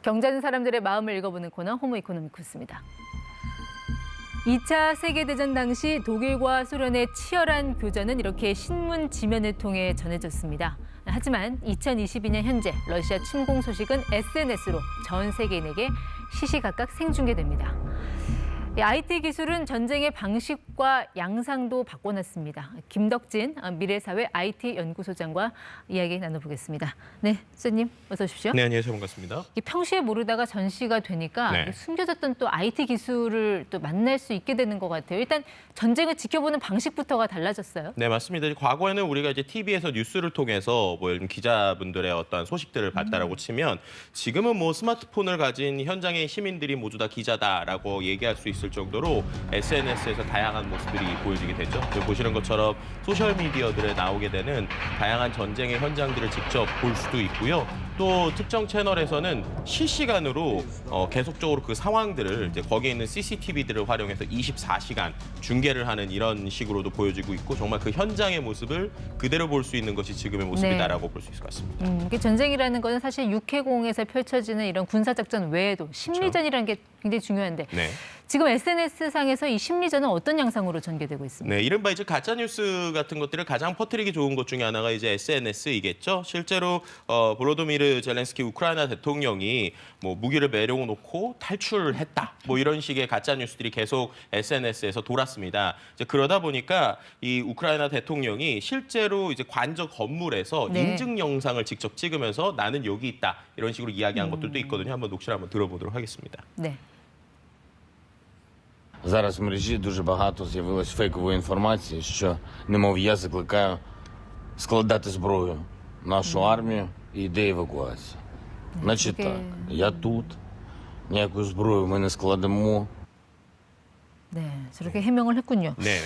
경제하는 사람들의 마음을 읽어보는 코너 호모 이코노미쿠스입니다. 2차 세계대전 당시 독일과 소련의 치열한 교전은 이렇게 신문 지면을 통해 전해졌습니다. 하지만 2022년 현재 러시아 침공 소식은 SNS로 전 세계인에게 시시각각 생중계됩니다. IT 기술은 전쟁의 방식과 양상도 바꿔놨습니다. 김덕진 미래사회 IT 연구소장과 이야기 나눠보겠습니다. 네, 선생님 어서 오십시오. 네, 안녕하세요. 반갑습니다. 평시에 모르다가 전시가 되니까 숨겨졌던 또 IT 기술을 또 만날 수 있게 되는 것 같아요. 일단 전쟁을 지켜보는 방식부터가 달라졌어요. 네, 맞습니다. 과거에는 우리가 이제 TV에서 뉴스를 통해서 기자분들의 어떤 소식들을 봤다라고 치면 지금은 스마트폰을 가진 현장의 시민들이 모두 다 기자다라고 얘기할 수 있을 정도로 SNS에서 다양한 모습들이 보여지게 되죠. 보시는 것처럼 소셜미디어들에 나오게 되는 다양한 전쟁의 현장들을 직접 볼 수도 있고요. 또 특정 채널에서는 실시간으로 계속적으로 그 상황들을 이제 거기에 있는 CCTV들을 활용해서 24시간 중계를 하는 이런 식으로도 보여지고 있고 정말 그 현장의 모습을 그대로 볼 수 있는 것이 지금의 모습이다라고 볼 수 있을 것 같습니다. 전쟁이라는 것은 사실 육해공에서 펼쳐지는 이런 군사작전 외에도 심리전이라는 게 굉장히 중요한데 지금 SNS상에서 이 심리전은 어떤 양상으로 전개되고 있습니까? 네, 이른바 이제 가짜뉴스 같은 것들을 가장 퍼뜨리기 좋은 것 중에 하나가 이제 SNS이겠죠. 실제로 볼로도미르 젤렌스키 우크라이나 대통령이 무기를 내려놓고 탈출했다. 이런 식의 가짜뉴스들이 계속 SNS에서 돌았습니다. 이제 그러다 보니까 이 우크라이나 대통령이 실제로 이제 관저 건물에서 인증 영상을 직접 찍으면서 나는 여기 있다. 이런 식으로 이야기한 것들도 있거든요. 한번 녹취를 한번 들어보도록 하겠습니다. 네. Зараз в мережі дуже багато з'явилось фейкової інформації, що, немов я закликаю складати зброю нашу армію і йде евакуація. Значить так, я тут, ніякої зброї ми не складемо. 네, 저렇게 해명을 했군요. 네.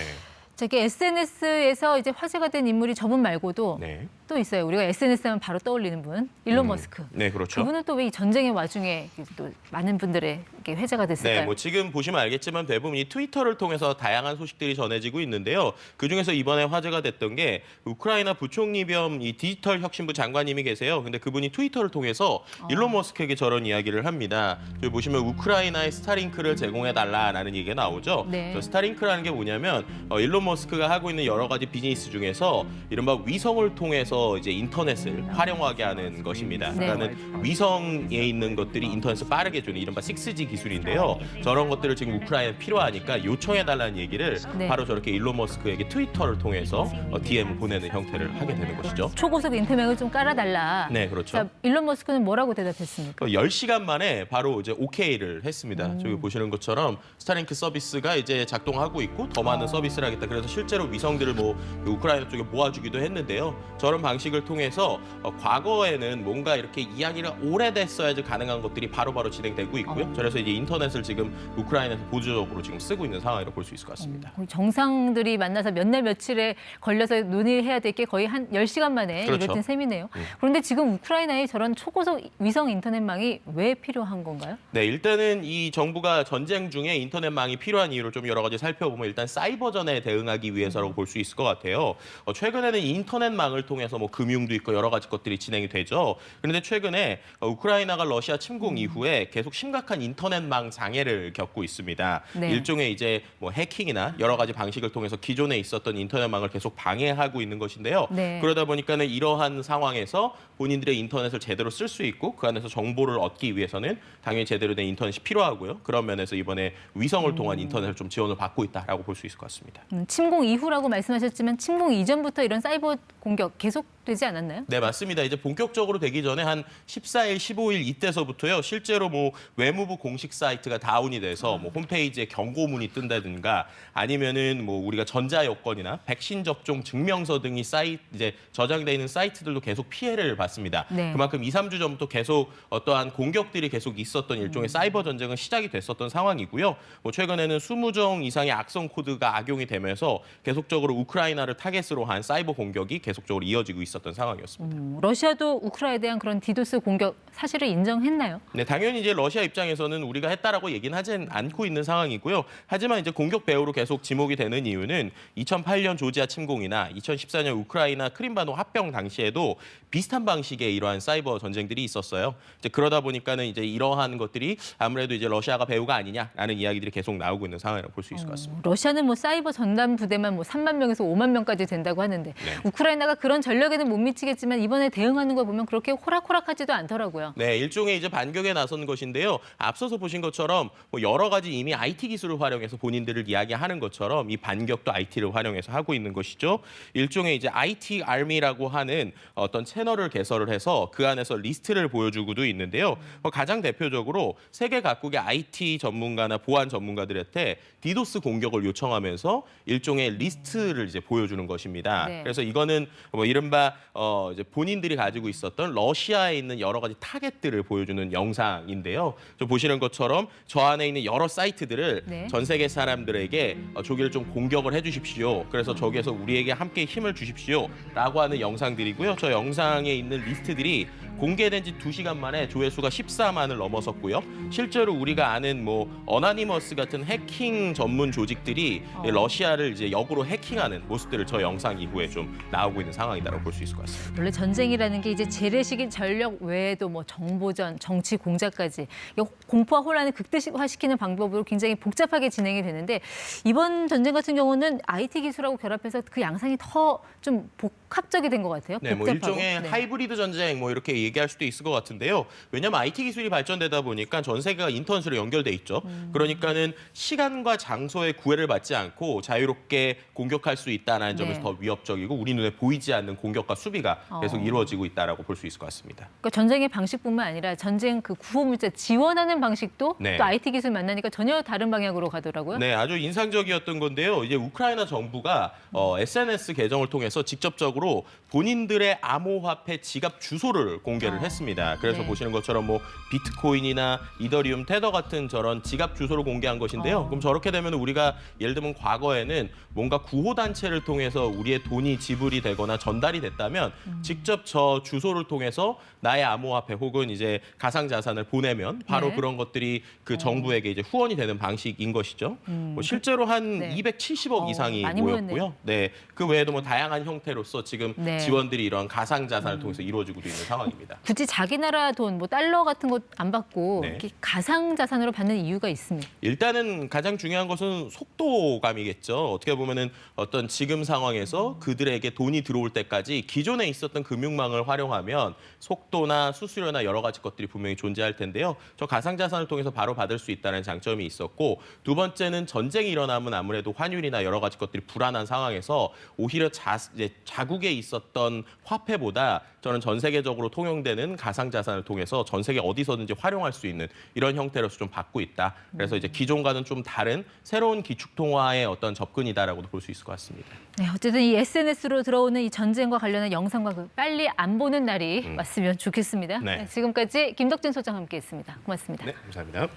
저기 SNS에서 이제 화제가 된 인물이 저분 말고도 또 있어요. 우리가 SNS 하면 바로 떠올리는 분, 일론 머스크. 네, 그렇죠. 그분은 또 왜 이 전쟁의 와중에 또 많은 분들에게 회자가 됐을까요? 네, 지금 보시면 알겠지만 대부분 이 트위터를 통해서 다양한 소식들이 전해지고 있는데요. 그중에서 이번에 화제가 됐던 게 우크라이나 부총리 겸 이 디지털 혁신부 장관님이 계세요. 근데 그분이 트위터를 통해서 일론 머스크에게 저런 이야기를 합니다. 여기 보시면 우크라이나에 스타링크를 제공해달라라는 얘기가 나오죠. 저 스타링크라는 게 뭐냐면 일론 머스크가 하고 있는 여러 가지 비즈니스 중에서 이른바 위성을 통해서 이제 인터넷을 활용하게 하는 것입니다. 그러니까 위성에 있는 것들이 인터넷을 빠르게 주는 이른바 6G 기술인데요. 저런 것들을 지금 우크라이나에 필요하니까 요청해달라는 얘기를 바로 저렇게 일론 머스크에게 트위터를 통해서 DM을 보내는 형태를 하게 되는 것이죠. 초고속 인터넷을 좀 깔아달라. 네, 그렇죠. 자, 일론 머스크는 뭐라고 대답했습니까? 10시간 만에 바로 이제 오케이를 했습니다. 저기 보시는 것처럼 스타링크 서비스가 이제 작동하고 있고 더 많은 서비스를 하겠다. 그래서 실제로 위성들을 우크라이나 쪽에 모아주기도 했는데요. 저런 방식을 통해서 과거에는 뭔가 이렇게 이야기가 오래됐어야지 가능한 것들이 바로바로 진행되고 있고요. 그래서 이제 인터넷을 지금 우크라이나에서 보조적으로 지금 쓰고 있는 상황이라고 볼 수 있을 것 같습니다. 정상들이 만나서 몇 날 며칠에 걸려서 논의해야 될 게 거의 한 10시간 만에 이랬던 셈이네요. 그런데 지금 우크라이나에 저런 초고속 위성 인터넷망이 왜 필요한 건가요? 네, 일단은 이 정부가 전쟁 중에 인터넷망이 필요한 이유를 좀 여러 가지 살펴보면 일단 사이버전에 대응하기 위해서라고 볼 수 있을 것 같아요. 최근에는 인터넷망을 통해서 금융도 있고 여러 가지 것들이 진행이 되죠. 그런데 최근에 우크라이나가 러시아 침공 이후에 계속 심각한 인터넷망 장애를 겪고 있습니다. 일종의 이제 해킹이나 여러 가지 방식을 통해서 기존에 있었던 인터넷망을 계속 방해하고 있는 것인데요. 그러다 보니까는 이러한 상황에서 본인들의 인터넷을 제대로 쓸 수 있고 그 안에서 정보를 얻기 위해서는 당연히 제대로 된 인터넷이 필요하고요. 그런 면에서 이번에 위성을 통한 인터넷을 좀 지원을 받고 있다라고 볼 수 있을 것 같습니다. 침공 이후라고 말씀하셨지만 침공 이전부터 이런 사이버 공격 계속되지 않았나요? 네, 맞습니다. 이제 본격적으로 되기 전에 한 14일, 15일 이때서부터요. 실제로 외무부 공식 사이트가 다운이 돼서 홈페이지에 경고문이 뜬다든가 아니면은 우리가 전자 여권이나 백신 접종 증명서 등이 이제 저장돼 있는 사이트들도 계속 피해를 봤습니다. 그만큼 2, 3주 전부터 계속 어떠한 공격들이 계속 있었던 일종의 사이버 전쟁은 시작이 됐었던 상황이고요. 최근에는 20종 이상의 악성 코드가 악용이 되면서 계속적으로 우크라이나를 타겟으로 한 사이버 공격이 계속적으로 이어지고 있었던 상황이었습니다. 러시아도 우크라이나에 대한 그런 디도스 공격 사실을 인정했나요? 네, 당연히 이제 러시아 입장에서는 우리가 했다라고 얘기는 하진 않고 있는 상황이고요. 하지만 이제 공격 배후로 계속 지목이 되는 이유는 2008년 조지아 침공이나 2014년 우크라이나 크림반도 합병 당시에도 비슷한 방식의 이러한 사이버 전쟁들이 있었어요. 이제 그러다 보니까는 이제 이러한 것들이 아무래도 이제 러시아가 배후가 아니냐라는 이야기들이 계속 나오고 있는 상황이라고 볼 수 있을 것 같습니다. 러시아는 뭐 사이버 전담 부대만 뭐 3만 명에서 5만 명까지 된다고 하는데 네. 우크라이나가 그런 전력에는 못 미치겠지만 이번에 대응하는 걸 보면 그렇게 호락호락하지도 않더라고요. 네, 일종의 이제 반격에 나선 것인데요. 앞서서 보신 것처럼 뭐 여러 가지 이미 IT 기술을 활용해서 본인들을 이야기하는 것처럼 이 반격도 IT를 활용해서 하고 있는 것이죠. 일종의 이제 IT 아미라고 하는 어떤 채널을 개설을 해서 그 안에서 리스트를 보여주고도 있는데요. 가장 대표적으로 세계 각국의 IT 전문가나 보안 전문가들한테 디도스 공격을 요청하면서 일종의 리스트를 이제 보여주는 것입니다. 네. 그래서 이거는 뭐 이른바 이제 본인들이 가지고 있었던 러시아에 있는 여러 가지 타겟들을 보여주는 영상인데요. 저 보시는 것처럼 저 안에 있는 여러 사이트들을 네. 전 세계 사람들에게 저기를 좀 공격을 해주십시오. 그래서 저기에서 우리에게 함께 힘을 주십시오라고 하는 영상들이고요. 저 영상에 있는 리스트들이 공개된 지 2시간 만에 조회수가 14만을 넘어섰고요. 실제로 우리가 아는 뭐 어나니머스 같은 해킹 전문 조직들이 러시아를 이제 역으로 해킹하는 모습들을 저 영상 이후에 좀 나오고 있는 상황이다라고 볼 수 있을 것 같습니다. 원래 전쟁이라는 게 이제 재래식인 전력 외에도 뭐 정보전, 정치 공작까지 공포와 혼란을 극대화시키는 방법으로 굉장히 복잡하게 진행이 되는데 이번 전쟁 같은 경우는 IT 기술하고 결합해서 그 양상이 더 좀 복합적이 된 것 같아요. 네, 뭐 복잡하고. 일종의 네. 하이브리드 전쟁 뭐 이렇게 얘기할 수도 있을 것 같은데요. 왜냐하면 IT 기술이 발전되다 보니까 전 세계가 인터넷으로 연결돼 있죠. 그러니까는 시간과 장소의 구애를 받지 않고 자유롭게 공격할 수 있다는 점에서 네. 더 위협적이고 우리 눈에 보이지 않는 공격과 수비가 계속 이루어지고 있다라고 볼 수 있을 것 같습니다. 그러니까 전쟁의 방식뿐만 아니라 전쟁 그 구호 물자 지원하는 방식도 네. 또 IT 기술 만나니까 전혀 다른 방향으로 가더라고요. 네, 아주 인상적이었던 건데요. 이제 우크라이나 정부가 SNS 계정을 통해서 직접적으로 본인들의 암호화폐 지갑 주소를 공개를 했습니다. 그래서 네. 보시는 것처럼 뭐 비트코인이나 이더리움, 테더 같은 저런 지갑 주소를 공개한 것인데요. 그럼 저렇게 되면 우리가 예를 들면 과거에는 뭔가 구호 단체를 통해서 우리의 돈이 지불이 되거나 전달이 됐다면 직접 저 주소를 통해서 나의 암호화폐 혹은 이제 가상 자산을 보내면 바로 네. 그런 것들이 그 정부에게 이제 후원이 되는 방식인 것이죠. 뭐 실제로 한 네. 270억 이상이 많이 모였고요. 모였네요. 네, 그 외에도 뭐 다양한 형태로서 지금 네. 지원들이 이런 가상 자산을 통해서 이루어지고도 있는 상황입니다. 굳이 자기 나라 돈, 뭐 달러 같은 거 안 받고 네. 이렇게 가상 자산으로 받는 이유가 있습니다. 일단은 가장 중요한 것은 속도감이겠죠. 어떻게 보면은 어떤 지금 상황에서 그들에게 돈이 들어올 때까지 기존에 있었던 금융망을 활용하면 속도나 수수료나 여러 가지 것들이 분명히 존재할 텐데요. 저 가상자산을 통해서 바로 받을 수 있다는 장점이 있었고 두 번째는 전쟁이 일어나면 아무래도 환율이나 여러 가지 것들이 불안한 상황에서 오히려 이제 자국에 있었던 화폐보다 저는 전 세계적으로 통용되는 가상자산을 통해서 전 세계 어디서든지 활용할 수 있는 이런 형태로서 좀 받고 있다. 그래서 이제 기존과는 좀 다른 새로운 기축통화의 어떤 접근이다라고도 볼 수 있을 것 같습니다. 네, 어쨌든 이 SNS로 들어오는 이 전쟁과 관련한 영상과 빨리 안 보는 날이 왔으면 좋겠습니다. 네. 네, 지금까지 김덕진 소장 함께했습니다. 고맙습니다. 네, 감사합니다.